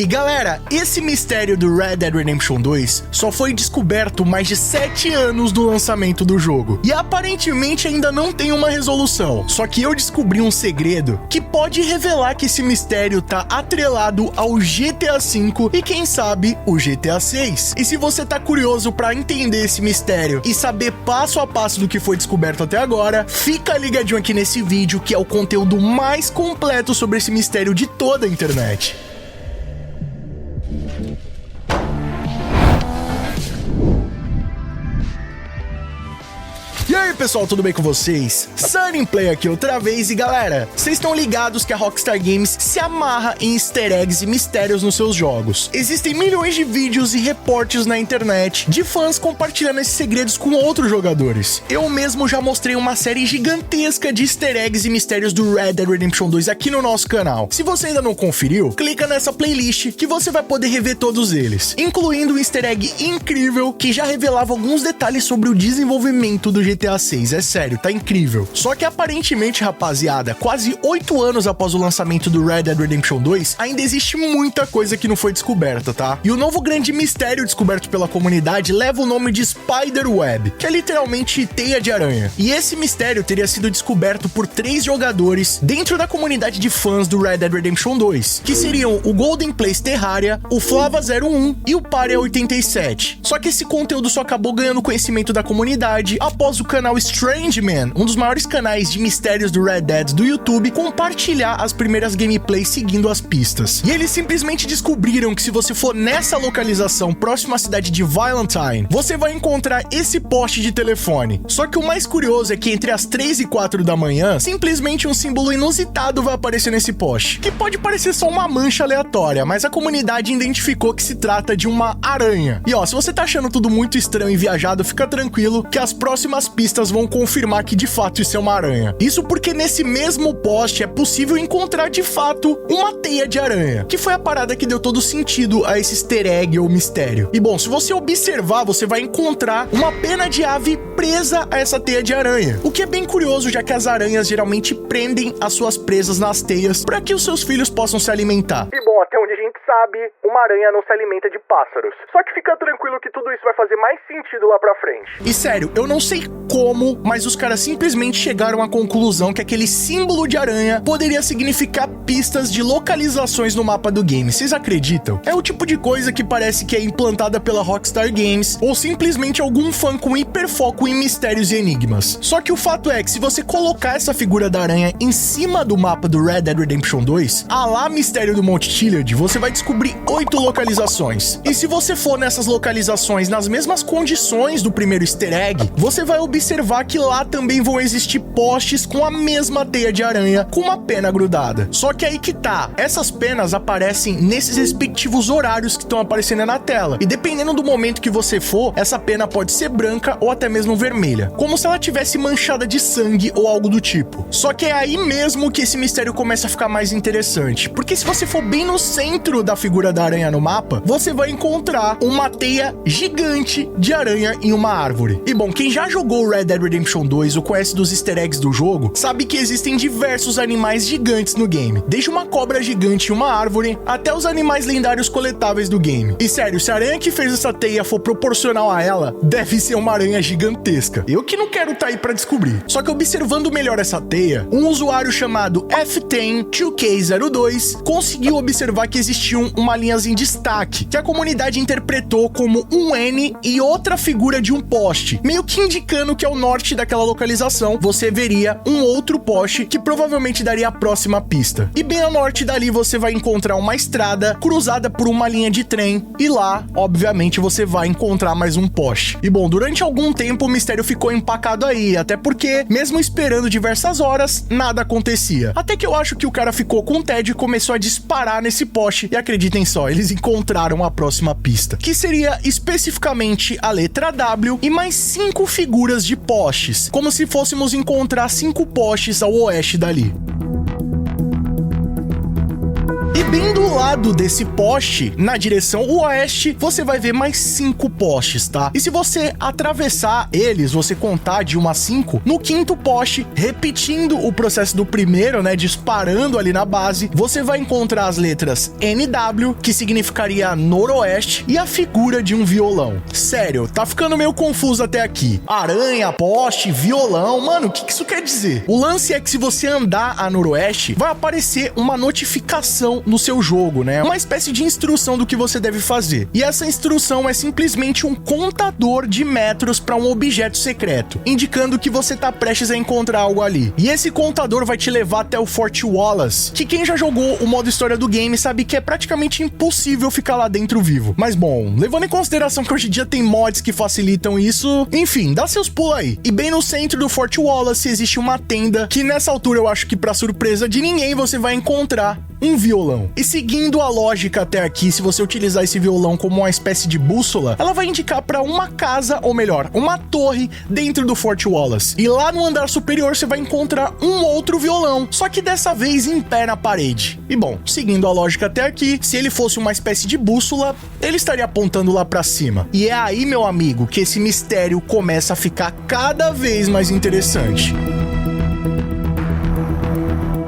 E galera, esse mistério do Red Dead Redemption 2 só foi descoberto mais de 7 anos do lançamento do jogo. E aparentemente ainda não tem uma resolução. Só que eu descobri um segredo que pode revelar que esse mistério tá atrelado ao GTA V e quem sabe o GTA 6. E se você tá curioso pra entender esse mistério e saber passo a passo do que foi descoberto até agora, fica ligadinho aqui nesse vídeo que é o conteúdo mais completo sobre esse mistério de toda a internet. E aí pessoal, tudo bem com vocês? Sunnyplay aqui outra vez e galera, vocês estão ligados que a Rockstar Games se amarra em easter eggs e mistérios nos seus jogos. Existem milhões de vídeos e reportes na internet de fãs compartilhando esses segredos com outros jogadores. Eu mesmo já mostrei uma série gigantesca de easter eggs e mistérios do Red Dead Redemption 2 aqui no nosso canal. Se você ainda não conferiu, clica nessa playlist que você vai poder rever todos eles, incluindo um easter egg incrível que já revelava alguns detalhes sobre o desenvolvimento do GTA 6, é sério, tá incrível. Só que aparentemente, rapaziada, quase 8 anos após o lançamento do Red Dead Redemption 2, ainda existe muita coisa que não foi descoberta, tá? E o novo grande mistério descoberto pela comunidade leva o nome de Spiderweb, que é literalmente teia de aranha. E esse mistério teria sido descoberto por 3 jogadores dentro da comunidade de fãs do Red Dead Redemption 2, que seriam o Golden Place Terraria, o Flava01 e o Paria87. Só que esse conteúdo só acabou ganhando conhecimento da comunidade após o canal Strange Man, um dos maiores canais de mistérios do Red Dead do YouTube, compartilhar as primeiras gameplays seguindo as pistas. E eles simplesmente descobriram que se você for nessa localização próxima à cidade de Valentine, você vai encontrar esse poste de telefone. Só que o mais curioso é que entre as 3 e 4 da manhã, simplesmente um símbolo inusitado vai aparecer nesse poste, que pode parecer só uma mancha aleatória, mas a comunidade identificou que se trata de uma aranha. E ó, se você tá achando tudo muito estranho e viajado, fica tranquilo que as próximas pistas vão confirmar que de fato isso é uma aranha. Isso porque nesse mesmo poste é possível encontrar de fato uma teia de aranha, que foi a parada que deu todo sentido a esse easter egg ou mistério. E bom, se você observar, você vai encontrar uma pena de ave presa a essa teia de aranha, o que é bem curioso, já que as aranhas geralmente prendem as suas presas nas teias para que os seus filhos possam se alimentar. E bom, até onde a gente sabe, uma aranha não se alimenta de pássaros. Só que fica tranquilo que tudo isso vai fazer mais sentido lá pra frente. E sério, eu não sei como, mas os caras simplesmente chegaram à conclusão que aquele símbolo de aranha poderia significar pistas de localizações no mapa do game. Vocês acreditam? É o tipo de coisa que parece que é implantada pela Rockstar Games ou simplesmente algum fã com hiperfoco em mistérios e enigmas. Só que o fato é que se você colocar essa figura da aranha em cima do mapa do Red Dead Redemption 2, a lá Mistério do Monte Chiliad, você vai descobrir 8 localizações. E se você for nessas localizações nas mesmas condições do primeiro easter egg, você vai observar que lá também vão existir postes com a mesma teia de aranha com uma pena grudada. Só que aí que tá, essas penas aparecem nesses respectivos horários que estão aparecendo na tela. E dependendo do momento que você for, essa pena pode ser branca ou até mesmo vermelha, como se ela tivesse manchada de sangue ou algo do tipo. Só que é aí mesmo que esse mistério começa a ficar mais interessante, porque se você for bem no centro da figura da aranha no mapa, você vai encontrar uma teia gigante de aranha em uma árvore. E bom, quem já jogou Red Dead Redemption 2 ou conhece dos easter eggs do jogo, sabe que existem diversos animais gigantes no game, desde uma cobra gigante em uma árvore, até os animais lendários coletáveis do game. E sério, se a aranha que fez essa teia for proporcional a ela, deve ser uma aranha gigantesca. Eu que não quero tá aí pra descobrir. Só que observando melhor essa teia, um usuário chamado F10-2K02 conseguiu observar que existiam uma linhazinha em destaque, que a comunidade interpretou como um N e outra figura de um poste, meio que indicando que ao norte daquela localização você veria um outro poste que provavelmente daria a próxima pista. E bem ao norte dali você vai encontrar uma estrada cruzada por uma linha de trem e lá, obviamente, você vai encontrar mais um poste. E bom, durante algum tempo o mistério ficou empacado aí, até porque, mesmo esperando diversas horas, nada acontecia. Até que eu acho que o cara ficou com tédio e começou a disparar nesse poste e acreditem só, eles encontraram a próxima pista, que seria especificamente a letra W e mais 5 figuras de postes, como se fôssemos encontrar 5 postes ao oeste dali. E bem do lado desse poste, na direção oeste, você vai ver mais 5 postes, tá? E se você atravessar eles, você contar de 1 a 5, no quinto poste, repetindo o processo do primeiro, né, disparando ali na base, você vai encontrar as letras NW, que significaria noroeste, e a figura de um violão. Sério, tá ficando meio confuso até aqui. Aranha, poste, violão, mano, o que isso quer dizer? O lance é que se você andar a noroeste, vai aparecer uma notificação no seu jogo, né? Uma espécie de instrução do que você deve fazer. E essa instrução é simplesmente um contador de metros para um objeto secreto, indicando que você tá prestes a encontrar algo ali. E esse contador vai te levar até o Fort Wallace, que quem já jogou o modo história do game sabe que é praticamente impossível ficar lá dentro vivo. Mas bom, levando em consideração que hoje em dia tem mods que facilitam isso, enfim, dá seus pulos aí. E bem no centro do Fort Wallace existe uma tenda que nessa altura eu acho que pra surpresa de ninguém você vai encontrar um violão. E seguindo a lógica até aqui, se você utilizar esse violão como uma espécie de bússola, ela vai indicar para uma casa, ou melhor, uma torre dentro do Fort Wallace. E lá no andar superior você vai encontrar um outro violão, só que dessa vez em pé na parede. E bom, seguindo a lógica até aqui, se ele fosse uma espécie de bússola, ele estaria apontando lá para cima. E é aí, meu amigo, que esse mistério começa a ficar cada vez mais interessante.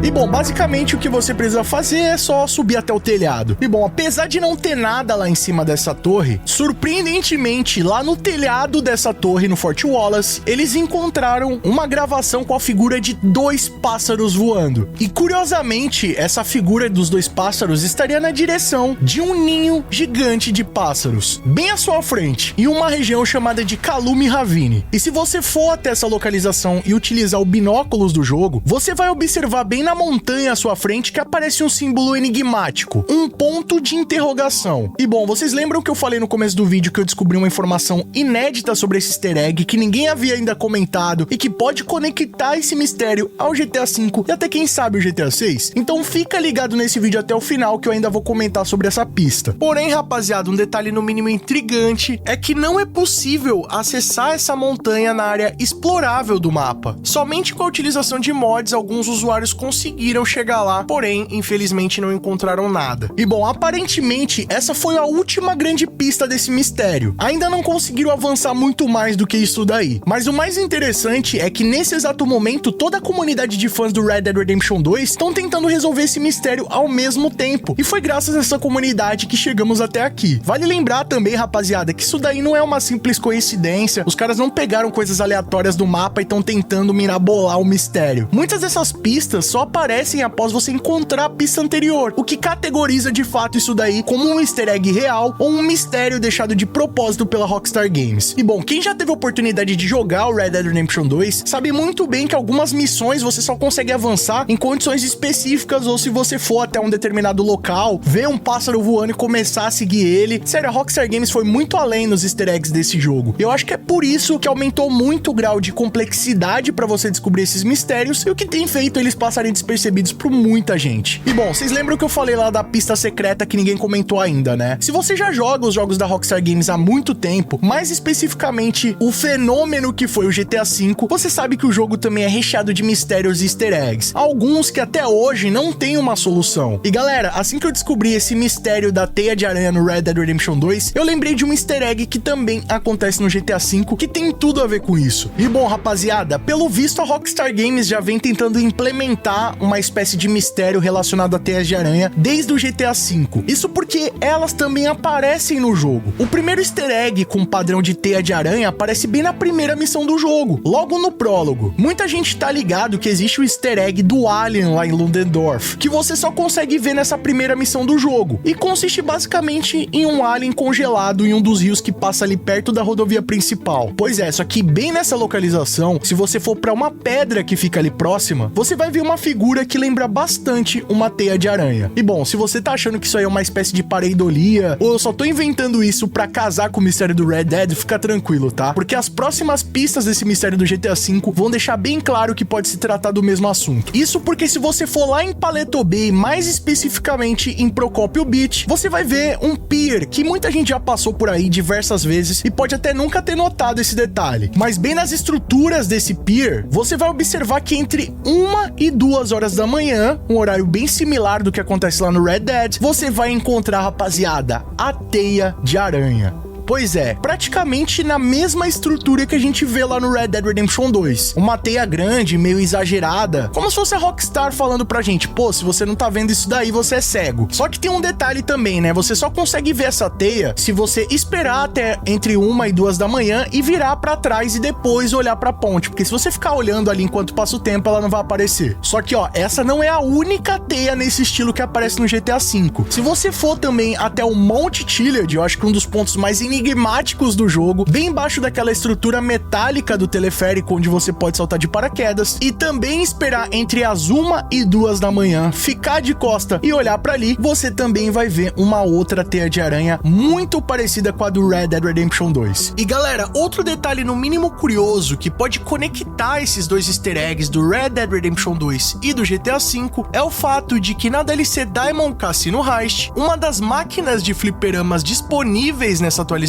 E bom, basicamente o que você precisa fazer é só subir até o telhado. E bom, apesar de não ter nada lá em cima dessa torre, surpreendentemente, lá no telhado dessa torre, no Fort Wallace, eles encontraram uma gravação com a figura de 2 pássaros voando. E curiosamente, essa figura dos 2 pássaros estaria na direção de um ninho gigante de pássaros, bem à sua frente, em uma região chamada de Kalumi Ravine. E se você for até essa localização e utilizar o binóculos do jogo, você vai observar bem na montanha à sua frente que aparece um símbolo enigmático, um ponto de interrogação. E bom, vocês lembram que eu falei no começo do vídeo que eu descobri uma informação inédita sobre esse easter egg que ninguém havia ainda comentado e que pode conectar esse mistério ao GTA V e até quem sabe o GTA 6? Então fica ligado nesse vídeo até o final que eu ainda vou comentar sobre essa pista. Porém, rapaziada, um detalhe no mínimo intrigante é que não é possível acessar essa montanha na área explorável do mapa. Somente com a utilização de mods, alguns usuários conseguiram chegar lá, porém, infelizmente não encontraram nada. E bom, aparentemente, essa foi a última grande pista desse mistério. Ainda não conseguiram avançar muito mais do que isso daí. Mas o mais interessante é que nesse exato momento, toda a comunidade de fãs do Red Dead Redemption 2 estão tentando resolver esse mistério ao mesmo tempo. E foi graças a essa comunidade que chegamos até aqui. Vale lembrar também, rapaziada, que isso daí não é uma simples coincidência. Os caras não pegaram coisas aleatórias do mapa e estão tentando mirabolar o mistério. Muitas dessas pistas só aparecem após você encontrar a pista anterior, o que categoriza de fato isso daí como um easter egg real ou um mistério deixado de propósito pela Rockstar Games. E bom, quem já teve a oportunidade de jogar o Red Dead Redemption 2 sabe muito bem que algumas missões você só consegue avançar em condições específicas ou se você for até um determinado local, ver um pássaro voando e começar a seguir ele. Sério, a Rockstar Games foi muito além nos easter eggs desse jogo. Eu acho que é por isso que aumentou muito o grau de complexidade para você descobrir esses mistérios e o que tem feito eles passarem despercebidos por muita gente. E bom, vocês lembram que eu falei lá da pista secreta que ninguém comentou ainda, né? Se você já joga os jogos da Rockstar Games há muito tempo, mais especificamente o fenômeno que foi o GTA V, você sabe que o jogo também é recheado de mistérios e easter eggs. Alguns que até hoje não tem uma solução. E galera, assim que eu descobri esse mistério da teia de aranha no Red Dead Redemption 2, eu lembrei de um easter egg que também acontece no GTA V, que tem tudo a ver com isso. E bom, rapaziada, pelo visto a Rockstar Games já vem tentando implementar uma espécie de mistério relacionado a teias de aranha desde o GTA V. Isso porque elas também aparecem no jogo. O primeiro easter egg com padrão de teia de aranha aparece bem na primeira missão do jogo, logo no prólogo. Muita gente tá ligado que existe o easter egg do Alien lá em Ludendorff, que você só consegue ver nessa primeira missão do jogo, e consiste basicamente em um alien congelado em um dos rios que passa ali perto da rodovia principal. Pois é, só que bem nessa localização, se você for pra uma pedra que fica ali próxima, você vai ver uma figura que lembra bastante uma teia de aranha. E bom, se você tá achando que isso aí é uma espécie de pareidolia, ou eu só tô inventando isso pra casar com o mistério do Red Dead, fica tranquilo, tá? Porque as próximas pistas desse mistério do GTA V vão deixar bem claro que pode se tratar do mesmo assunto. Isso porque se você for lá em Paleto Bay, mais especificamente em Procópio Beach, você vai ver um pier que muita gente já passou por aí diversas vezes e pode até nunca ter notado esse detalhe. Mas bem nas estruturas desse pier, você vai observar que entre 1 e 2 2 horas da manhã, um horário bem similar do que acontece lá no Red Dead, você vai encontrar, rapaziada, a teia de aranha. Pois é, praticamente na mesma estrutura que a gente vê lá no Red Dead Redemption 2. Uma teia grande, meio exagerada, como se fosse a Rockstar falando pra gente, pô, se você não tá vendo isso daí, você é cego. Só que tem um detalhe também, né? Você só consegue ver essa teia se você esperar até entre 1 e 2 da manhã e virar pra trás e depois olhar pra ponte, porque se você ficar olhando ali enquanto passa o tempo, ela não vai aparecer. Só que, ó, essa não é a única teia nesse estilo que aparece no GTA V. Se você for também até o Monte Chiliad, eu acho que um dos pontos mais enigmáticos do jogo, bem embaixo daquela estrutura metálica do teleférico onde você pode saltar de paraquedas, e também esperar entre as 1 e 2 da manhã, ficar de costa e olhar pra ali, você também vai ver uma outra teia de aranha muito parecida com a do Red Dead Redemption 2. E galera, outro detalhe no mínimo curioso que pode conectar esses dois easter eggs do Red Dead Redemption 2 e do GTA V é o fato de que na DLC Diamond Casino Heist, uma das máquinas de fliperamas disponíveis nessa atualização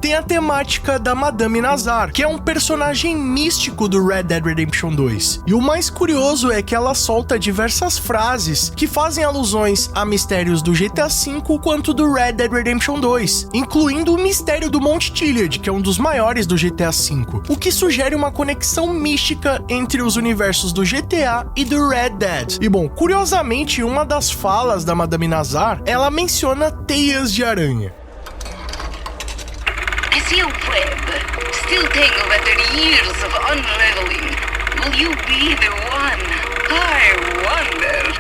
tem a temática da Madame Nazar, que é um personagem místico do Red Dead Redemption 2. E o mais curioso é que ela solta diversas frases que fazem alusões a mistérios do GTA V quanto do Red Dead Redemption 2, incluindo o mistério do Monte Chiliad, que é um dos maiores do GTA V, o que sugere uma conexão mística entre os universos do GTA e do Red Dead. E bom, curiosamente, uma das falas da Madame Nazar, ela menciona teias de aranha. I see a web, still tangled after years of unraveling. Will you be the one? I wonder.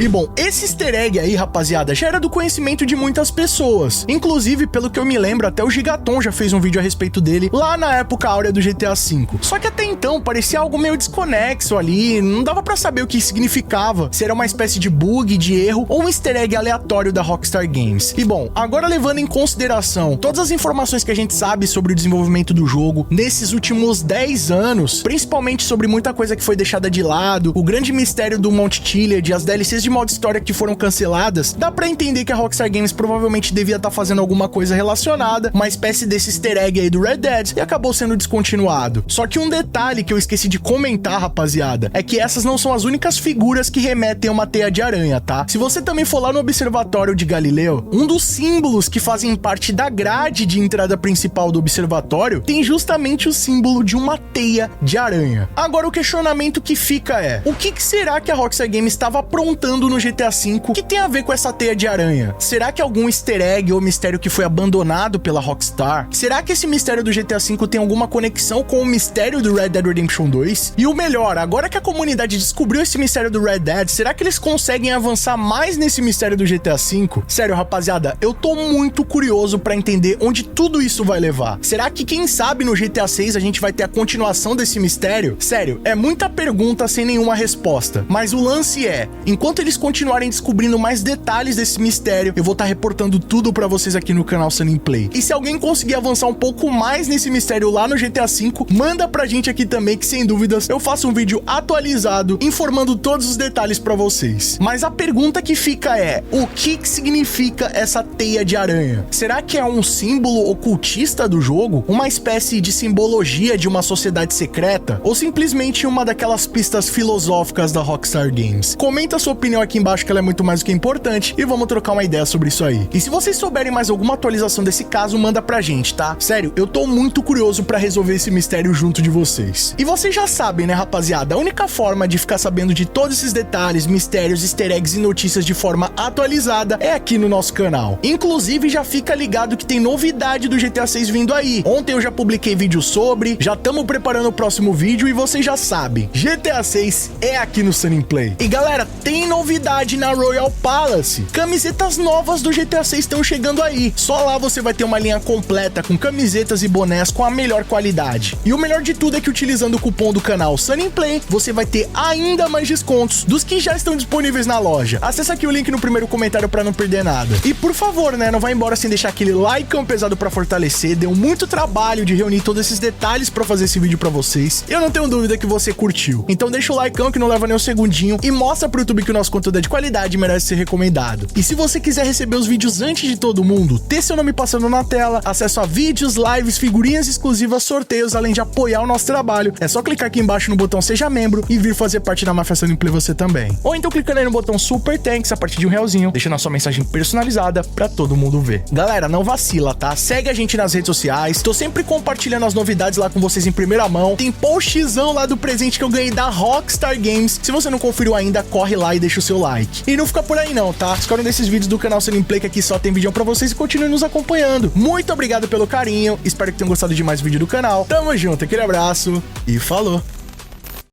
E bom, esse easter egg aí, rapaziada, já era do conhecimento de muitas pessoas. Inclusive, pelo que eu me lembro, até o Gigaton já fez um vídeo a respeito dele lá na época áurea do GTA V. Só que até então parecia algo meio desconexo ali, não dava pra saber o que significava, se era uma espécie de bug, de erro ou um easter egg aleatório da Rockstar Games. E bom, agora levando em consideração todas as informações que a gente sabe sobre o desenvolvimento do jogo nesses últimos 10 anos, principalmente sobre muita coisa que foi deixada de lado, o grande mistério do Monte Chiliad, as DLCs de modo história que foram canceladas, dá pra entender que a Rockstar Games provavelmente devia estar fazendo alguma coisa relacionada, uma espécie desse easter egg aí do Red Dead, e acabou sendo descontinuado. Só que um detalhe que eu esqueci de comentar, rapaziada, é que essas não são as únicas figuras que remetem a uma teia de aranha, tá? Se você também for lá no Observatório de Galileu, um dos símbolos que fazem parte da grade de entrada principal do observatório tem justamente o símbolo de uma teia de aranha. Agora o questionamento que fica é, o que será que a Rockstar Games estava aprontando no GTA V que tem a ver com essa teia de aranha? Será que algum easter egg ou mistério que foi abandonado pela Rockstar? Será que esse mistério do GTA V tem alguma conexão com o mistério do Red Dead Redemption 2? E o melhor, agora que a comunidade descobriu esse mistério do Red Dead, será que eles conseguem avançar mais nesse mistério do GTA V? Sério, rapaziada, eu tô muito curioso pra entender onde tudo isso vai levar. Será que, quem sabe, no GTA 6 a gente vai ter a continuação desse mistério? Sério, é muita pergunta sem nenhuma resposta. Mas o lance é, enquanto eles continuarem descobrindo mais detalhes desse mistério, eu vou estar reportando tudo pra vocês aqui no canal Sunny Play. E se alguém conseguir avançar um pouco mais nesse mistério lá no GTA V, manda pra gente aqui também, que sem dúvidas eu faço um vídeo atualizado informando todos os detalhes pra vocês. Mas a pergunta que fica é, o que significa essa teia de aranha? Será que é um símbolo ocultista do jogo? Uma espécie de simbologia de uma sociedade secreta? Ou simplesmente uma daquelas pistas filosóficas da Rockstar Games? Comenta a sua opinião aqui embaixo, que ela é muito mais do que importante, e vamos trocar uma ideia sobre isso aí. E se vocês souberem mais alguma atualização desse caso, manda pra gente, tá? Sério, eu tô muito curioso pra resolver esse mistério junto de vocês. E vocês já sabem, né, rapaziada? A única forma de ficar sabendo de todos esses detalhes, mistérios, easter eggs e notícias de forma atualizada é aqui no nosso canal. Inclusive, já fica ligado que tem novidade do GTA 6 vindo aí. Ontem eu já publiquei vídeo sobre, já estamos preparando o próximo vídeo e vocês já sabem, GTA 6 é aqui no Sunny Play. E galera, tem novidade na Royal Palace. Camisetas novas do GTA 6 estão chegando aí. Só lá você vai ter uma linha completa com camisetas e bonés com a melhor qualidade. E o melhor de tudo é que utilizando o cupom do canal Sunny Play, você vai ter ainda mais descontos dos que já estão disponíveis na loja. Acessa aqui o link no primeiro comentário para não perder nada. E por favor, né, não vai embora sem deixar aquele likeão pesado para fortalecer. Deu muito trabalho de reunir todos esses detalhes para fazer esse vídeo para vocês. Eu não tenho dúvida que você curtiu. Então deixa o likeão que não leva nem um segundinho e mostra pro YouTube que o nosso nosso conteúdo é de qualidade e merece ser recomendado. E se você quiser receber os vídeos antes de todo mundo, ter seu nome passando na tela, acesso a vídeos, lives, figurinhas exclusivas, sorteios, além de apoiar o nosso trabalho, é só clicar aqui embaixo no botão Seja Membro e vir fazer parte da Máfia Sunny Play você também. Ou então clicando aí no botão Super Thanks a partir de R$1, deixando a sua mensagem personalizada pra todo mundo ver. Galera, não vacila, tá? Segue a gente nas redes sociais, tô sempre compartilhando as novidades lá com vocês em primeira mão. Tem postzão lá do presente que eu ganhei da Rockstar Games. Se você não conferiu ainda, corre lá e deixa o seu like. E não fica por aí não, tá? Escolhem desses vídeos do canal Sunny Play que aqui só tem vídeo pra vocês e continue nos acompanhando. Muito obrigado pelo carinho, espero que tenham gostado de mais vídeo do canal. Tamo junto, aquele abraço e falou!